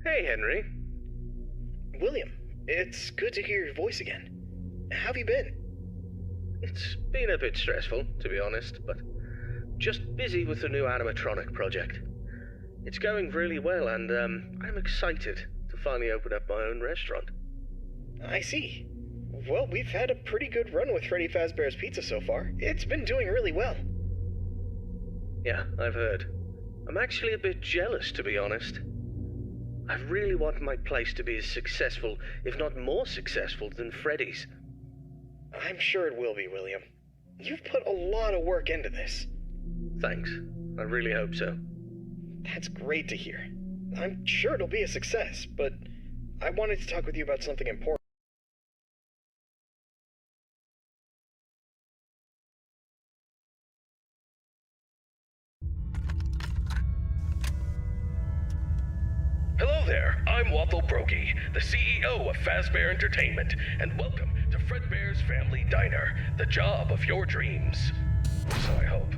Hey, Henry. William, it's good to hear your voice again. How have you been? It's been a bit stressful, to be honest, but just busy with the new animatronic project. It's going really well, and I'm excited to finally open up my own restaurant. I see. Well, we've had a pretty good run with Freddy Fazbear's Pizza so far. It's been doing really well. Yeah, I've heard. I'm actually a bit jealous, to be honest. I really want my place to be as successful, if not more successful, than Freddy's. I'm sure it will be, William. You've put a lot of work into this. Thanks. I really hope so. That's great to hear. I'm sure it'll be a success, but I wanted to talk with you about something important. Hello there, I'm Waffle Brokey, the CEO of Fazbear Entertainment, and welcome to Fredbear's Family Diner, the job of your dreams. So I hope.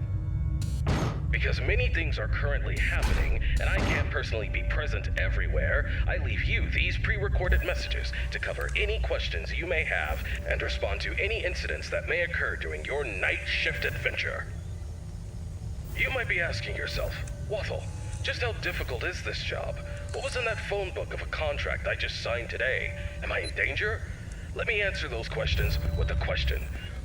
Because many things are currently happening, and I can't personally be present everywhere, I leave you these pre-recorded messages to cover any questions you may have and respond to any incidents that may occur during your night shift adventure. You might be asking yourself, Waffle, just how difficult is this job? What was in that phone book of a contract I just signed today? Am I in danger? Let me answer those questions with a question.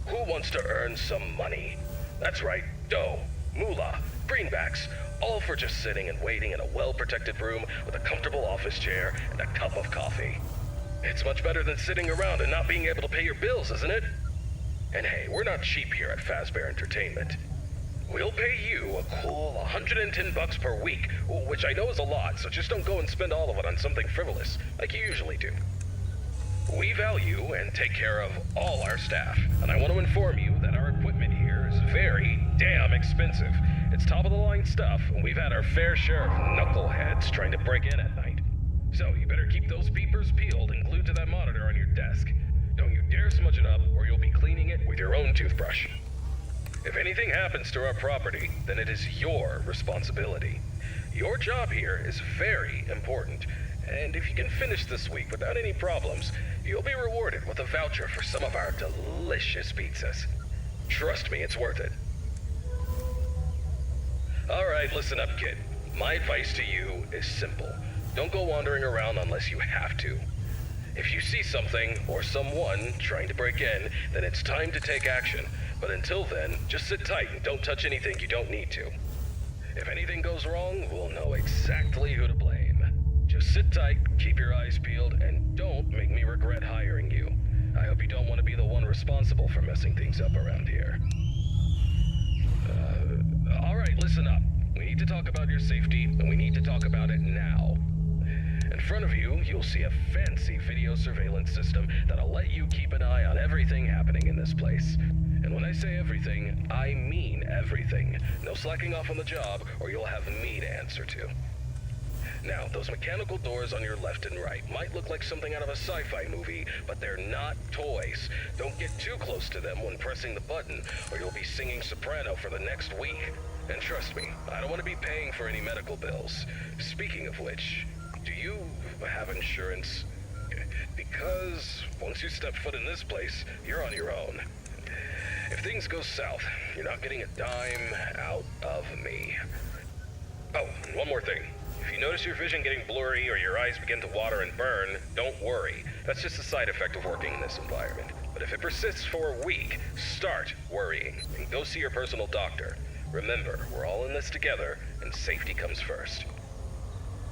Who wants to earn some money? That's right, dough, moolah, greenbacks, all for just sitting and waiting in a well-protected room with a comfortable office chair and a cup of coffee. It's much better than sitting around and not being able to pay your bills, isn't it? And hey, we're not cheap here at Fazbear Entertainment. We'll pay you a cool $110 per week, which I know is a lot, so just don't go and spend all of it on something frivolous, like you usually do. We value and take care of all our staff, and I want to inform you that our equipment here is very damn expensive. It's top-of-the-line stuff, and we've had our fair share of knuckleheads trying to break in at night. So you better keep those peepers peeled and glued to that monitor on your desk. Don't you dare smudge it up, or you'll be cleaning it with your own toothbrush. If anything happens to our property, then it is your responsibility. Your job here is very important, and if you can finish this week without any problems, you'll be rewarded with a voucher for some of our delicious pizzas. Trust me, it's worth it. Alright, listen up, kid. My advice to you is simple. Don't go wandering around unless you have to. If you see something or someone trying to break in, then it's time to take action. But until then, just sit tight and don't touch anything you don't need to. If anything goes wrong, we'll know exactly who to blame. Just sit tight, keep your eyes peeled, and don't make me regret hiring you. I hope you don't want to be the one responsible for messing things up around here. Alright, listen up. We need to talk about your safety, and we need to talk about it now. In front of you, you'll see a fancy video surveillance system that'll let you keep an eye on everything happening in this place. And when I say everything, I mean everything. No slacking off on the job, or you'll have me to answer to. Now, those mechanical doors on your left and right might look like something out of a sci-fi movie, but they're not toys. Don't get too close to them when pressing the button, or you'll be singing soprano for the next week. And trust me, I don't want to be paying for any medical bills. Speaking of which, do you have insurance? Because once you step foot in this place, you're on your own. If things go south, you're not getting a dime out of me. Oh, and one more thing. If you notice your vision getting blurry or your eyes begin to water and burn, don't worry. That's just a side effect of working in this environment. But if it persists for a week, start worrying and go see your personal doctor. Remember, we're all in this together, and safety comes first.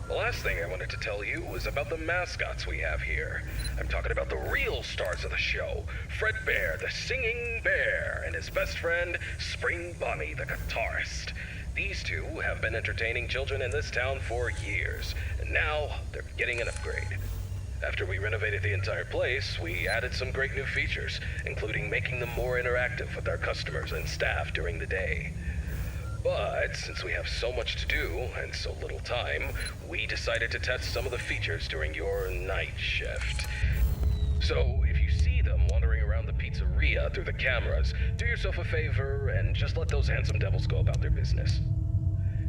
The last thing I wanted to tell you was about the mascots we have here. I'm talking about the real stars of the show, Fredbear, the singing bear, and his best friend, Spring Bonnie, the guitarist. These two have been entertaining children in this town for years, and now they're getting an upgrade. After we renovated the entire place, we added some great new features, including making them more interactive with our customers and staff during the day. But since we have so much to do and so little time, we decided to test some of the features during your night shift. So if you see them wandering around the pizzeria through the cameras, do yourself a favor and just let those handsome devils go about their business.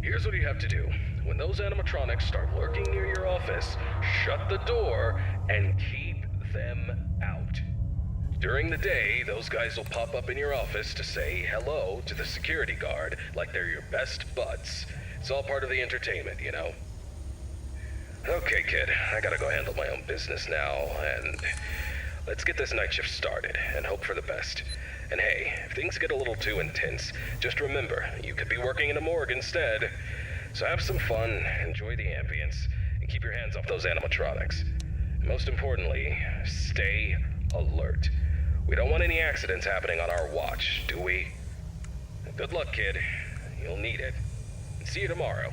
Here's what you have to do. when those animatronics start lurking near your office, shut the door and keep them out. During the day, those guys will pop up in your office to say hello to the security guard like they're your best buds. It's all part of the entertainment, you know? Okay, kid, I gotta go handle my own business now, and let's get this night shift started and hope for the best. And hey, if things get a little too intense, just remember, you could be working in a morgue instead. So have some fun, enjoy the ambience, and keep your hands off those animatronics. And most importantly, stay alert. We don't want any accidents happening on our watch, do we? Good luck, kid. You'll need it. And see you tomorrow.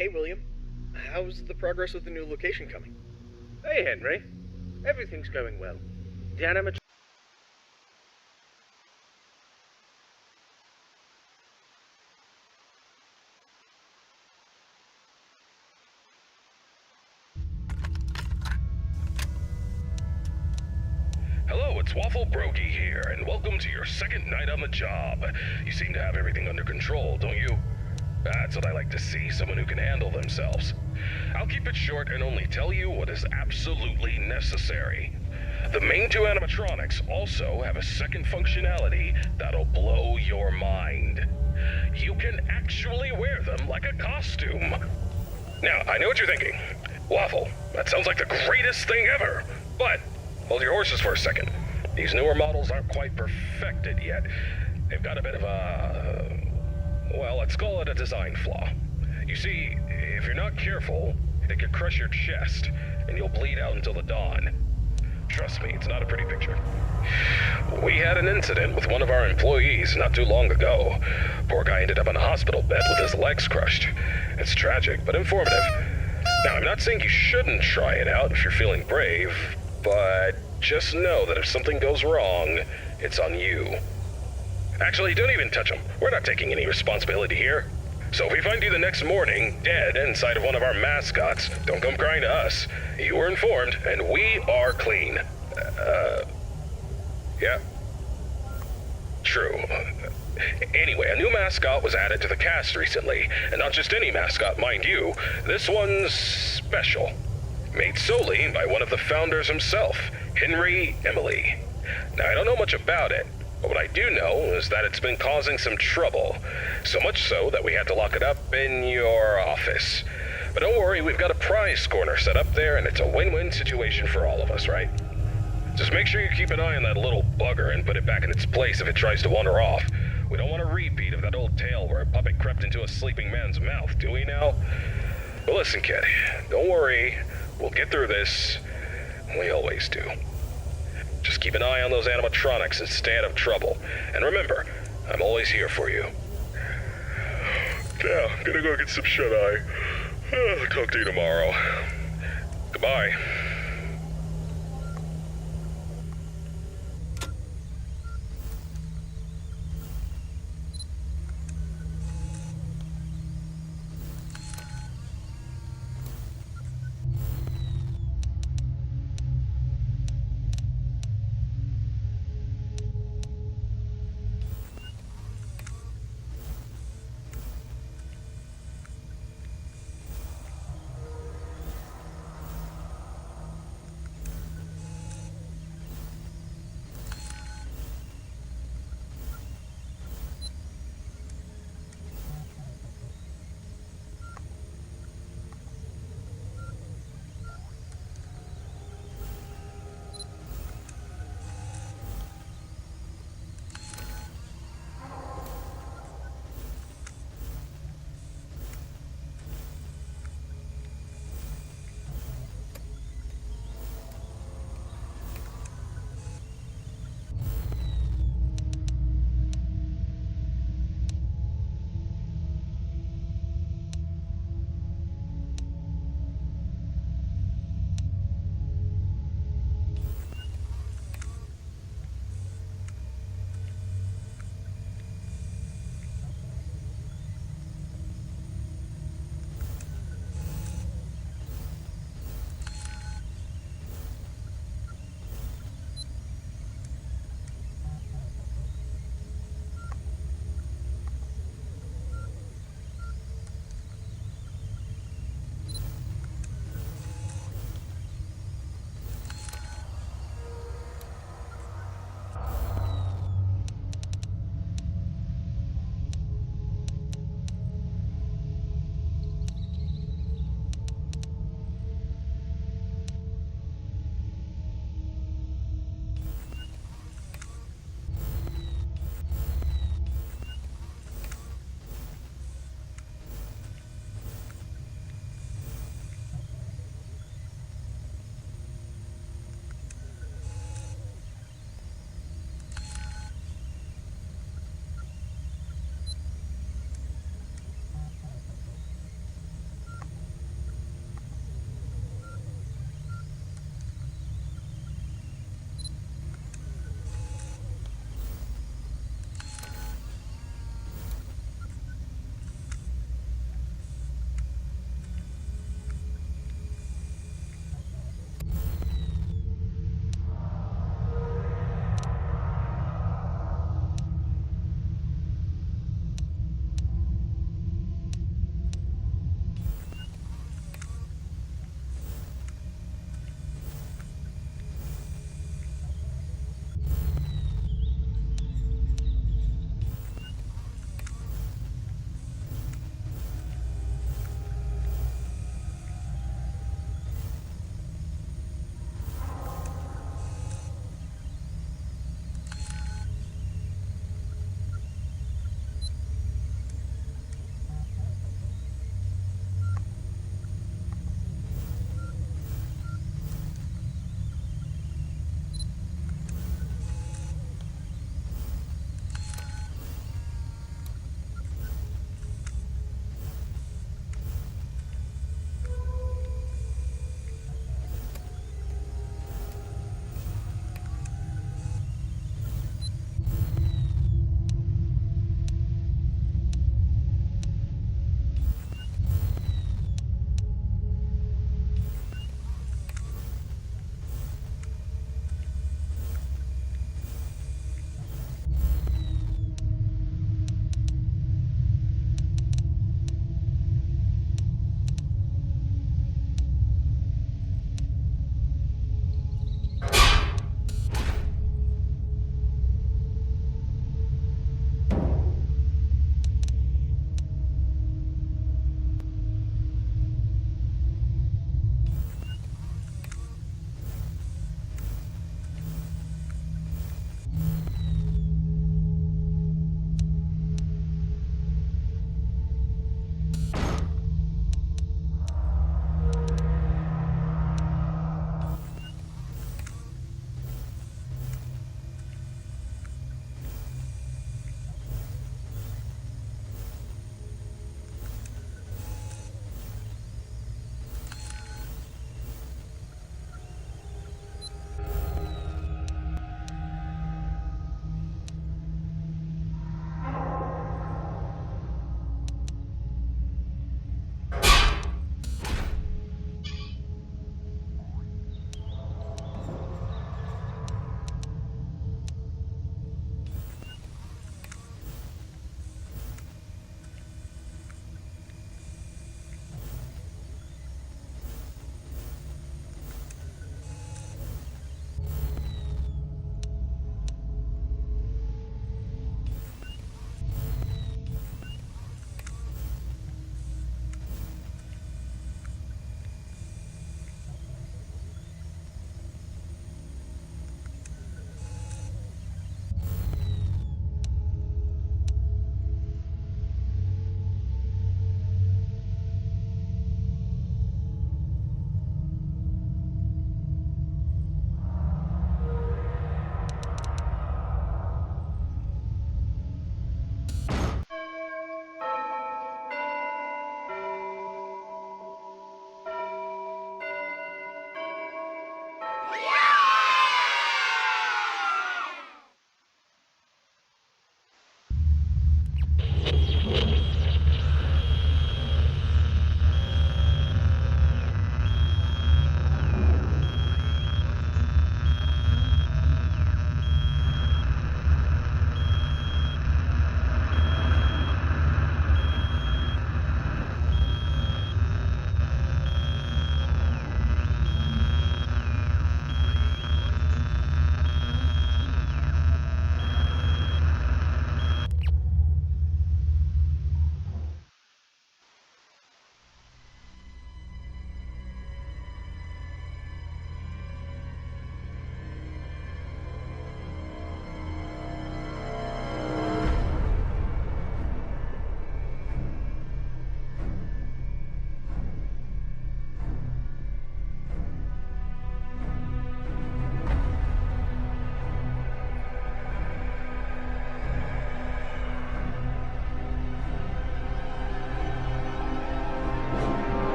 Hey, William. How's the progress with the new location coming? Hey, Henry. Everything's going well. The animatronic. Hello, it's Waffle Brogy here, and welcome to your second night on the job. You seem to have everything under control, don't you? That's what I like to see, someone who can handle themselves. I'll keep it short and only tell you what is absolutely necessary. The main two animatronics also have a second functionality that'll blow your mind. You can actually wear them like a costume. Now, I know what you're thinking. Waffle, that sounds like the greatest thing ever. But, hold your horses for a second. These newer models aren't quite perfected yet. They've got a bit of a... well, let's call it a design flaw. You see, if you're not careful, they could crush your chest, and you'll bleed out until the dawn. Trust me, it's not a pretty picture. We had an incident with one of our employees not too long ago. Poor guy ended up in a hospital bed with his legs crushed. It's tragic, but informative. Now, I'm not saying you shouldn't try it out if you're feeling brave, but just know that if something goes wrong, it's on you. Actually, don't even touch him. We're not taking any responsibility here. So if we find you the next morning, dead inside of one of our mascots, don't come crying to us. You were informed, and we are clean. Yeah. True. Anyway, a new mascot was added to the cast recently, and not just any mascot, mind you. This one's special. Made solely by one of the founders himself, Henry Emily. Now, I don't know much about it, but what I do know is that it's been causing some trouble. So much so that we had to lock it up in your office. But don't worry, we've got a prize corner set up there, and it's a win-win situation for all of us, right? Just make sure you keep an eye on that little bugger and put it back in its place if it tries to wander off. We don't want a repeat of that old tale where a puppet crept into a sleeping man's mouth, do we now? But listen, kid, don't worry. We'll get through this. We always do. Just keep an eye on those animatronics and stay out of trouble. And remember, I'm always here for you. Yeah, gonna go get some shut-eye. Talk to you tomorrow. Goodbye.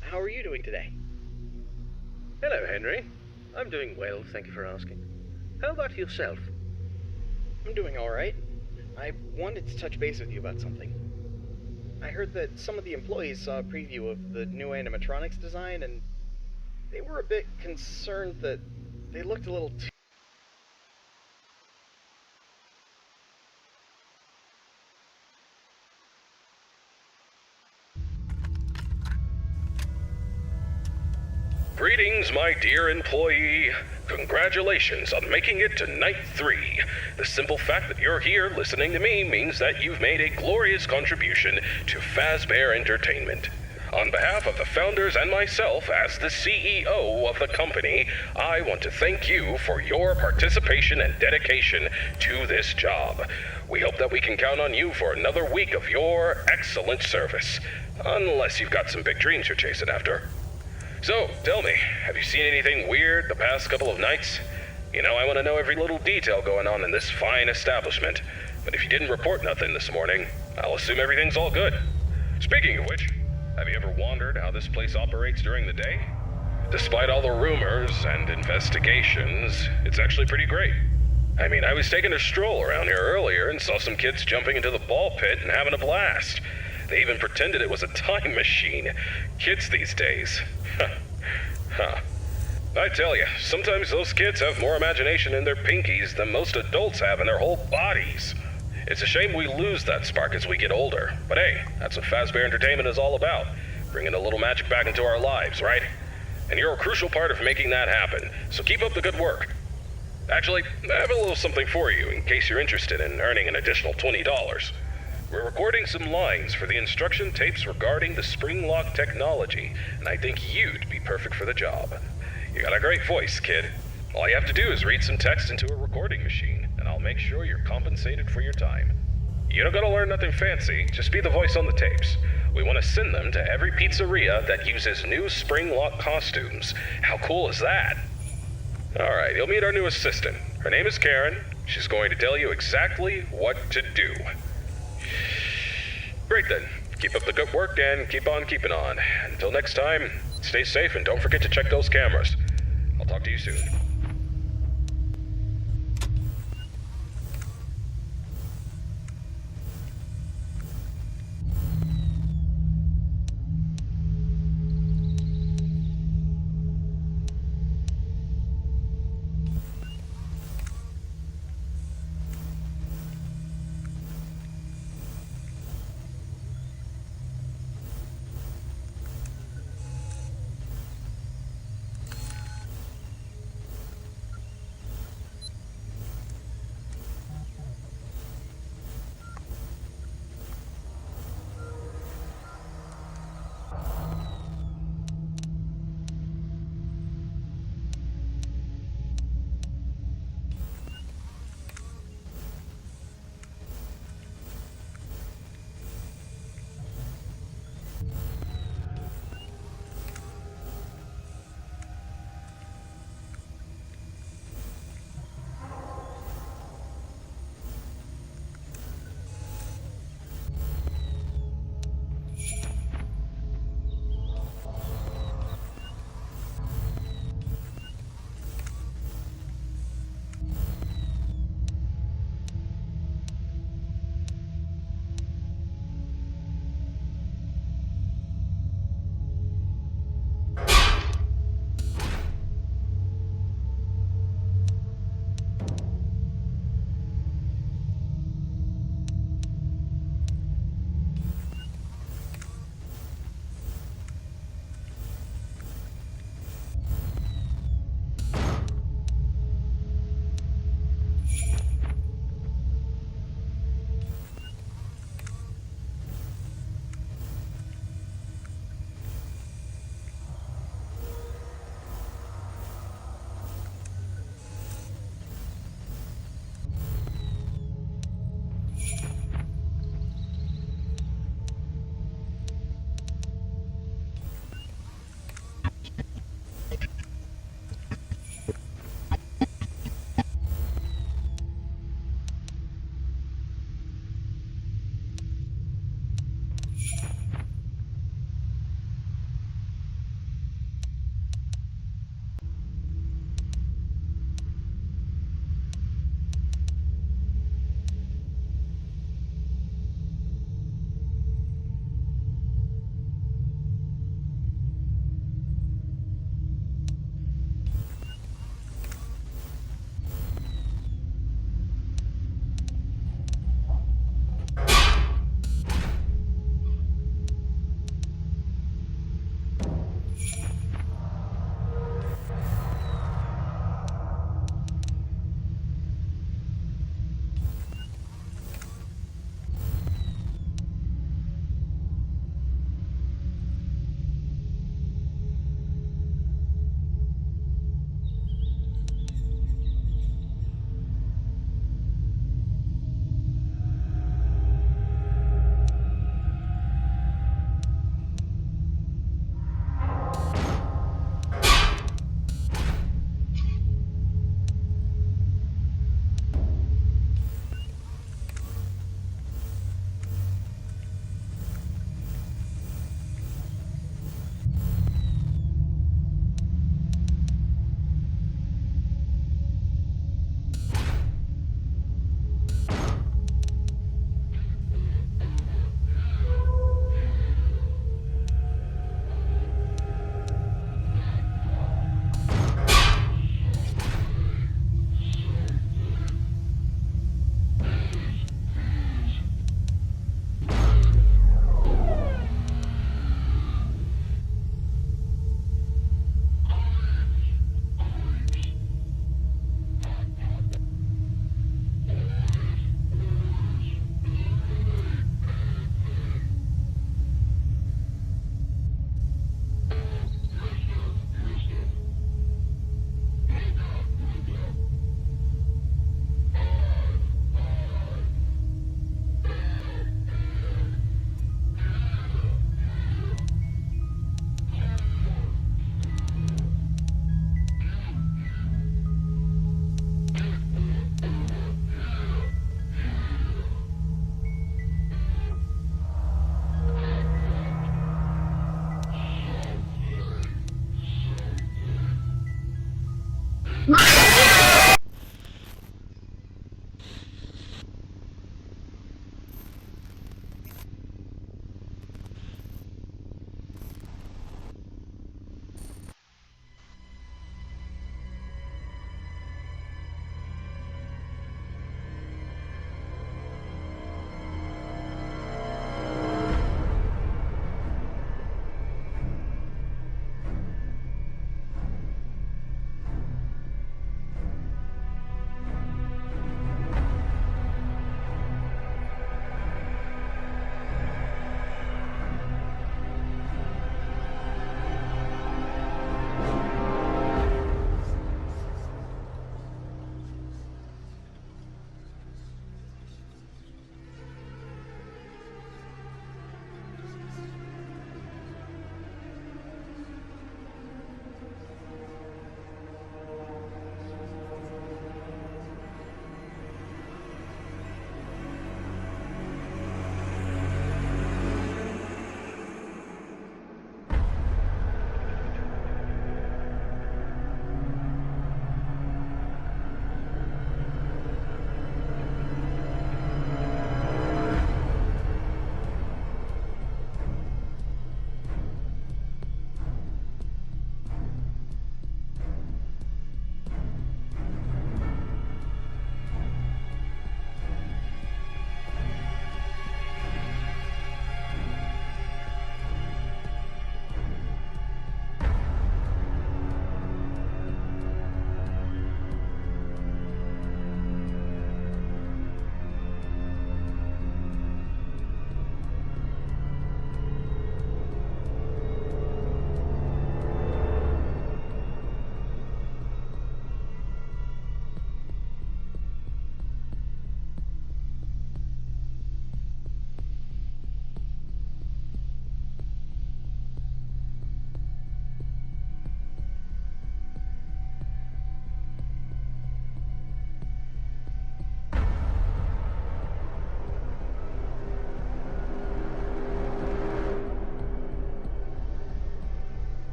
How are you doing today? Hello, Henry. I'm doing well, thank you for asking. How about yourself? I'm doing alright. I wanted to touch base with you about something. I heard that some of the employees saw a preview of the new animatronics design, and they were a bit concerned that they looked a little too... Greetings, my dear employee. Congratulations on making it to night 3. The simple fact that you're here listening to me means that you've made a glorious contribution to Fazbear Entertainment. On behalf of the founders and myself as the CEO of the company, I want to thank you for your participation and dedication to this job. We hope that we can count on you for another week of your excellent service. Unless you've got some big dreams you're chasing after. So, tell me, have you seen anything weird the past couple of nights? You know, I want to know every little detail going on in this fine establishment. But if you didn't report nothing this morning, I'll assume everything's all good. Speaking of which, have you ever wondered how this place operates during the day? Despite all the rumors and investigations, it's actually pretty great. I mean, I was taking a stroll around here earlier and saw some kids jumping into the ball pit and having a blast. They even pretended it was a time machine. Kids these days. Huh. I tell you, sometimes those kids have more imagination in their pinkies than most adults have in their whole bodies. It's a shame we lose that spark as we get older. But hey, that's what Fazbear Entertainment is all about. Bringing a little magic back into our lives, right? And you're a crucial part of making that happen, so keep up the good work. Actually, I have a little something for you in case you're interested in earning an additional $20. We're recording some lines for the instruction tapes regarding the spring lock technology, and I think you'd be perfect for the job. You got a great voice, kid. All you have to do is read some text into a recording machine, and I'll make sure you're compensated for your time. You don't gotta learn nothing fancy, just be the voice on the tapes. We want to send them to every pizzeria that uses new spring lock costumes. How cool is that? Alright, you'll meet our new assistant. Her name is Karen. She's going to tell you exactly what to do. Great then. Keep up the good work and keep on keeping on. Until next time, stay safe and don't forget to check those cameras. I'll talk to you soon.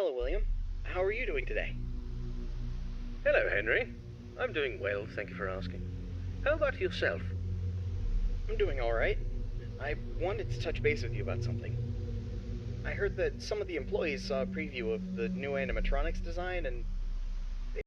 Hello, William. How are you doing today? Hello, Henry. I'm doing well, thank you for asking. How about yourself? I'm doing alright. I wanted to touch base with you about something. I heard that some of the employees saw a preview of the new animatronics design, and